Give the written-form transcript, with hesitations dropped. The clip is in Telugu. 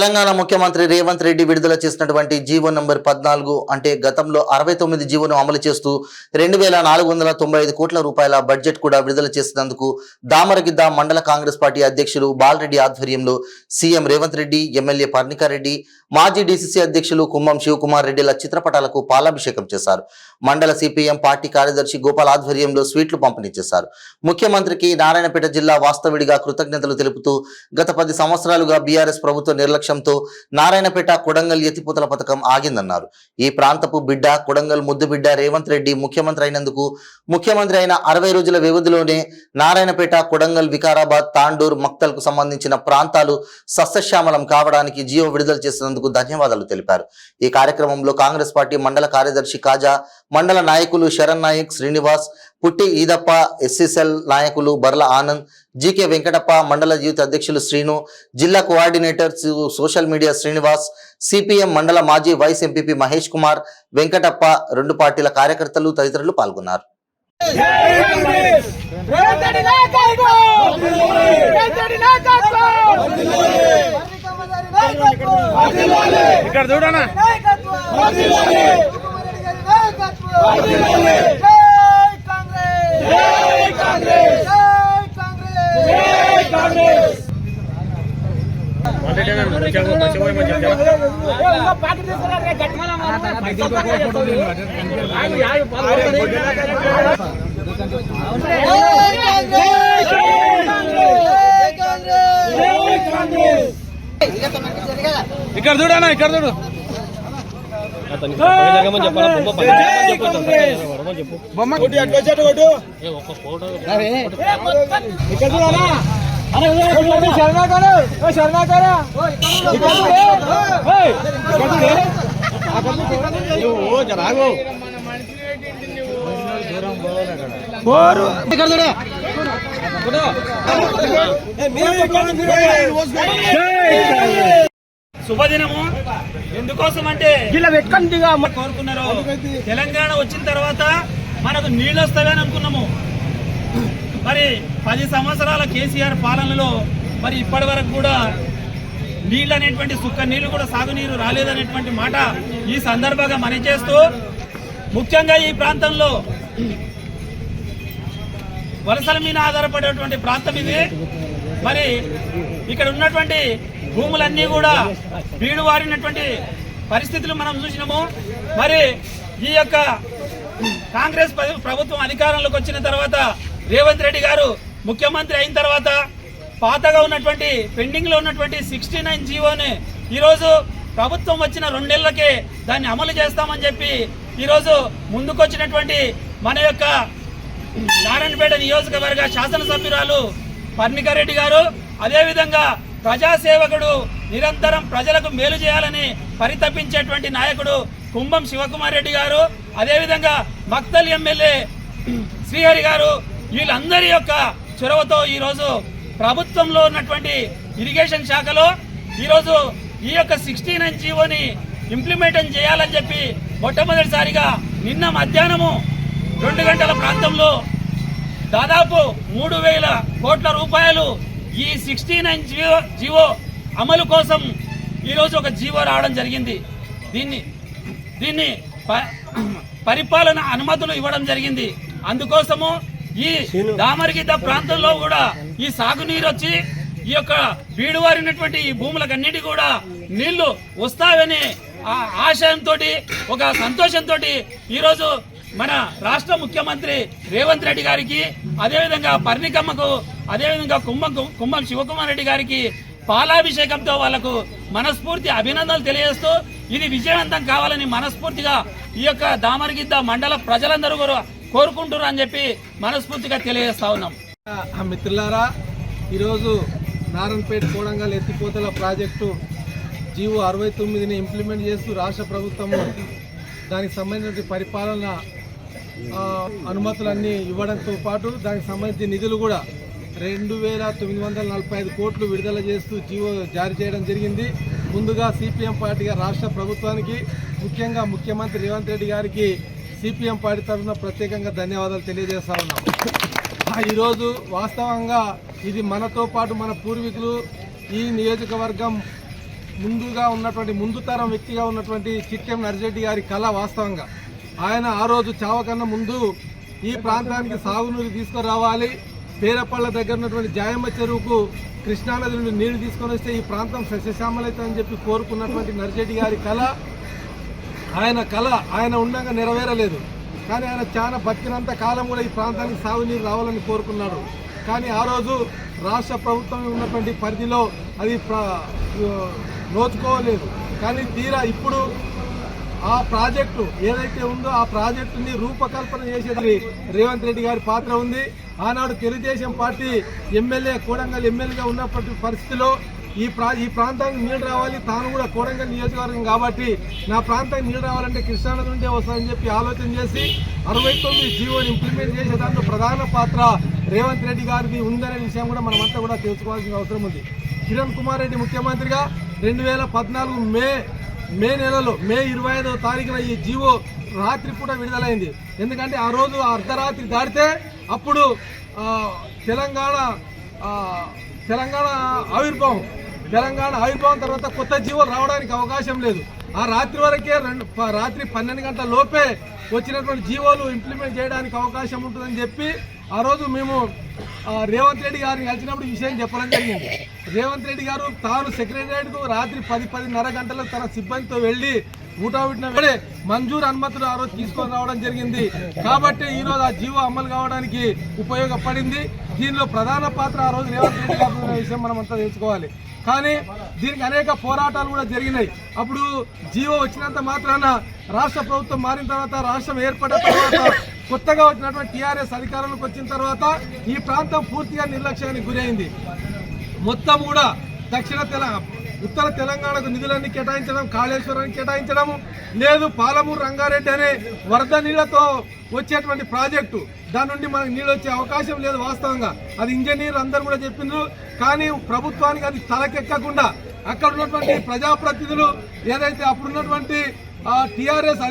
తెలంగాణ ముఖ్యమంత్రి రేవంత్ రెడ్డి విడుదల చేసినటువంటి జీవో నంబర్ 14 అంటే గతంలో 69 జీవోను అమలు చేస్తూ 2495 కోట్ల రూపాయల బడ్జెట్ కూడా విడుదల చేసినందుకు దామరగిద్ద మండల కాంగ్రెస్ పార్టీ అధ్యక్షులు బాలరెడ్డి ఆధ్వర్యంలో సీఎం రేవంత్ రెడ్డి, ఎమ్మెల్యే పర్ణికారెడ్డి, మాజీ డీసీసీ అధ్యక్షులు కుంభం శివకుమార్ రెడ్డిల చిత్రపటాలకు పాలాభిషేకం చేశారు. మండల సిపిఎం పార్టీ కార్యదర్శి గోపాల్ ఆధ్వర్యంలో స్వీట్లు పంపిణీ చేశారు. ముఖ్యమంత్రికి నారాయణపేట జిల్లా వాస్తవిడిగా కృతజ్ఞతలు తెలుపుతూ గత 10 సంవత్సరాలుగా బీఆర్ఎస్ ప్రభుత్వ నిర్లక్ష్యంతో నారాయణపేట కొడంగల్ ఎత్తిపోతల పథకం ఆగిందన్నారు. ఈ ప్రాంతపు బిడ్డ కొడంగల్ ముద్దు బిడ్డ రేవంత్ రెడ్డి ముఖ్యమంత్రి అయినందుకు ముఖ్యమంత్రి అయిన 60 రోజుల వ్యవధిలోనే నారాయణపేట, కొడంగల్, వికారాబాద్, తాండూర్, మక్తల్ కు సంబంధించిన ప్రాంతాలు సస్యశ్యామలం కావడానికి జియో విడుదల చేసినందుకు ధన్యవాదాలు తెలిపారు. ఈ కార్యక్రమంలో కాంగ్రెస్ పార్టీ మండల కార్యదర్శి కాజా, మండల నాయకులు శరణ్ నాయక్, శ్రీనివాస్, పుట్టి ఈదప్ప, ఎస్సీసెల్ నాయకులు బర్ల ఆనంద్, జీకే వెంకటప్ప, మండల యూత్ అధ్యక్షులు శ్రీను, జిల్లా coordinator social media Srinivas, CPM మండల మాజీ వైస్ ఎంపీపీ మహేష్ కుమార్, వెంకటప్ప, రెండు పార్టీల కార్యకర్తలు తదితరులు పాల్గొన్నారు. ఇక్కడ చూడనా ఇక్కడ చూడనా ఇక్కడ చూడు బొమ్మ శుభదినము. ఎందుకోసం అంటే కోరుకున్నారు. తెలంగాణ వచ్చిన తర్వాత మనకు నీళ్ళు వస్తాయని అనుకున్నాము. మరి 10 సంవత్సరాల కేసీఆర్ పాలనలో మరి ఇప్పటి వరకు కూడా నీళ్ళు అనేటువంటి సుక్క నీళ్లు కూడా సాగునీరు రాలేదనేటువంటి మాట ఈ సందర్భంగా మనం చేస్తూ, ముఖ్యంగా ఈ ప్రాంతంలో వలసల మీద ఆధారపడేటువంటి ప్రాంతం ఇది. మరి ఇక్కడ ఉన్నటువంటి భూములన్నీ కూడా బీడు వారినటువంటి పరిస్థితులు మనం చూసినాము. మరి ఈ యొక్క కాంగ్రెస్ ప్రభుత్వం అధికారంలోకి వచ్చిన తర్వాత రేవంత్ రెడ్డి గారు ముఖ్యమంత్రి అయిన తర్వాత పాతగా ఉన్నటువంటి పెండింగ్ లో ఉన్నటువంటి 69 జీవోని ఈరోజు ప్రభుత్వం వచ్చిన 2 నెలలకే దాన్ని అమలు చేస్తామని చెప్పి ఈరోజు ముందుకొచ్చినటువంటి మన యొక్క నారాయణపేట నియోజకవర్గ శాసనసభ్యురాలు పర్ణికారెడ్డి గారు, అదేవిధంగా ప్రజాసేవకుడు, నిరంతరం ప్రజలకు మేలు చేయాలని పరితపించేటువంటి నాయకుడు కుంభం శివకుమార్ రెడ్డి గారు, అదేవిధంగా మక్తల్ ఎమ్మెల్యే శ్రీహరి గారు, వీళ్ళందరి యొక్క చొరవతో ఈరోజు ప్రభుత్వంలో ఉన్నటువంటి ఇరిగేషన్ శాఖలో ఈరోజు ఈ యొక్క 69 జీవోని ఇంప్లిమెంట్ చేయాలని చెప్పి మొట్టమొదటిసారిగా నిన్న మధ్యాహ్నము 2 గంటల ప్రాంతంలో దాదాపు 3000 కోట్ల రూపాయలు ఈ 69 జీవో అమలు కోసం ఈరోజు ఒక జీవో రావడం జరిగింది. దీన్ని పరిపాలన అనుమతులు ఇవ్వడం జరిగింది. అందుకోసము ఈ దామరగిద్ద ప్రాంతంలో కూడా ఈ సాగునీరు వచ్చి ఈ యొక్క బీడువారినటువంటి ఈ భూములకన్నిటి కూడా నీళ్లు వస్తాయని ఆశయంతో, ఒక సంతోషంతో ఈరోజు మన రాష్ట్ర ముఖ్యమంత్రి రేవంత్ రెడ్డి గారికి, అదేవిధంగా పర్ణికమ్మకు, అదేవిధంగా కుంభం శివకుమార్ రెడ్డి గారికి పాలాభిషేకంతో వాళ్లకు మనస్ఫూర్తి అభినందనలు తెలియజేస్తూ ఇది విజయవంతం కావాలని మనస్ఫూర్తిగా ఈ యొక్క దామరగిద్ద మండల ప్రజలందరూ కూడా కోరుకుంటున్నారు అని చెప్పి మనస్ఫూర్తిగా తెలియజేస్తా ఉన్నాం. మిత్రులారా, ఈరోజు నారాయణపేట కొడంగల్ ఎత్తిపోతల ప్రాజెక్టు జీవో 69ని ఇంప్లిమెంట్ చేస్తూ రాష్ట్ర ప్రభుత్వము దానికి సంబంధించిన పరిపాలన అనుమతులన్నీ ఇవ్వడంతో పాటు దానికి సంబంధించిన నిధులు కూడా 2945 కోట్లు విడుదల చేస్తూ జీవో జారీ చేయడం జరిగింది. ముందుగా సిపిఎం పార్టీగా రాష్ట్ర ప్రభుత్వానికి, ముఖ్యంగా ముఖ్యమంత్రి రేవంత్ రెడ్డి గారికి సిపిఎం పార్టీ తరఫున ప్రత్యేకంగా ధన్యవాదాలు తెలియజేస్తా ఉన్నాం. ఈరోజు వాస్తవంగా ఇది మనతో పాటు మన పూర్వీకులు ఈ నియోజకవర్గం ముందుగా ఉన్నటువంటి ముందు తరం వ్యక్తిగా ఉన్నటువంటి చిట్టెం నర్సిరెడ్డి గారి కళ వాస్తవంగా ఆయన ఆ రోజు చావకన్నా ముందు ఈ ప్రాంతానికి సాగునీరు తీసుకురావాలి, పేరపళ్ళ దగ్గర ఉన్నటువంటి జాయమ్మ చెరువుకు కృష్ణానది నుండి నీళ్లు తీసుకొని వస్తే ఈ ప్రాంతం సస్యశ్యామలైతుందని చెప్పి కోరుకున్నటువంటి నర్సిరెడ్డి గారి కళ ఆయన ఉండగా నెరవేరలేదు. కానీ ఆయన చాలా బతికినంత కాలం కూడా ఈ ప్రాంతానికి సాగునీరు రావాలని కోరుకున్నాడు. కానీ ఆ రోజు రాష్ట్ర ప్రభుత్వం ఉన్నటువంటి పరిధిలో అది నోచుకోలేదు. కానీ తీరా ఇప్పుడు ఆ ప్రాజెక్టు ఏదైతే ఉందో ఆ ప్రాజెక్టుని రూపకల్పన చేసేది రేవంత్ రెడ్డి గారి పాత్ర ఉంది. ఆనాడు తెలుగుదేశం పార్టీ ఎమ్మెల్యే కోడంగల్ ఎమ్మెల్యేగా ఉన్నప్పటి పరిస్థితిలో ఈ ప్రాంతానికి నీళ్లు రావాలి, తాను కూడా కోడంగల్ నియోజకవర్గం కాబట్టి నా ప్రాంతానికి నీళ్లు రావాలంటే కృష్ణానది నుండే వస్తుందని చెప్పి ఆలోచన చేసి 69 జీవోని ఇంప్లిమెంట్ చేసే దాంట్లో ప్రధాన పాత్ర రేవంత్ రెడ్డి గారిది ఉందనే విషయం కూడా మనమంతా కూడా తెలుసుకోవాల్సిన అవసరం ఉంది. కిరణ్ కుమార్ రెడ్డి ముఖ్యమంత్రిగా 2014 మే నెలలో మే 25వ తారీఖున ఈ జీవో రాత్రి పూట విడుదలైంది. ఎందుకంటే ఆ రోజు అర్ధరాత్రి దాటితే అప్పుడు తెలంగాణ ఆవిర్భావం తర్వాత కొత్త జీవోలు రావడానికి అవకాశం లేదు. ఆ రాత్రి వరకే రాత్రి 12 గంటల లోపే వచ్చినటువంటి జీవోలు ఇంప్లిమెంట్ చేయడానికి అవకాశం ఉంటుందని చెప్పి ఆ రోజు మేము రేవంత్ రెడ్డి గారిని కలిసినప్పుడు విషయం చెప్పడం జరిగింది. రేవంత్ రెడ్డి గారు తాను సెక్రటరియట్కు రాత్రి 10-10:30 గంటలకు తన సిబ్బందితో వెళ్లి ఊటవిటిన వేళ మంజూరు అనుమతులు ఆ రోజు తీసుకొని రావడం జరిగింది. కాబట్టి ఈ రోజు ఆ జీవో అమలు కావడానికి ఉపయోగపడింది. దీనిలో ప్రధాన పాత్ర ఆ రోజు రేవంత్ రెడ్డి గారు అనే విషయం మనం అంతా తెలుసుకోవాలి. కానీ దీనికి అనేక పోరాటాలు కూడా జరిగినాయి. అప్పుడు జీవో వచ్చినంత మాత్రాన రాష్ట్ర ప్రభుత్వం మారిన తర్వాత, రాష్ట్రం ఏర్పడిన తర్వాత, కొత్తగా వచ్చినటువంటి టీఆర్ఎస్ అధికారంలోకి వచ్చిన తర్వాత ఈ ప్రాంతం పూర్తిగా నిర్లక్ష్యానికి గురైంది. మొత్తం కూడా ఉత్తర తెలంగాణకు నిధులన్నీ కేటాయించడం, కాళేశ్వరానికి కేటాయించడం లేదు. పాలమూరు రంగారెడ్డి అనే వరద నీళ్లతో వచ్చేటువంటి ప్రాజెక్టు, దాని నుండి మనకు నీళ్ళు వచ్చే అవకాశం లేదు. వాస్తవంగా అది ఇంజనీర్ అందరూ కూడా చెప్పిండ్రు. కానీ ప్రభుత్వానికి అది తలకెక్కకుండా అక్కడ ఉన్నటువంటి ప్రజాప్రతినిధులు ఏదైతే అప్పుడున్నటువంటి టీఆర్ఎస్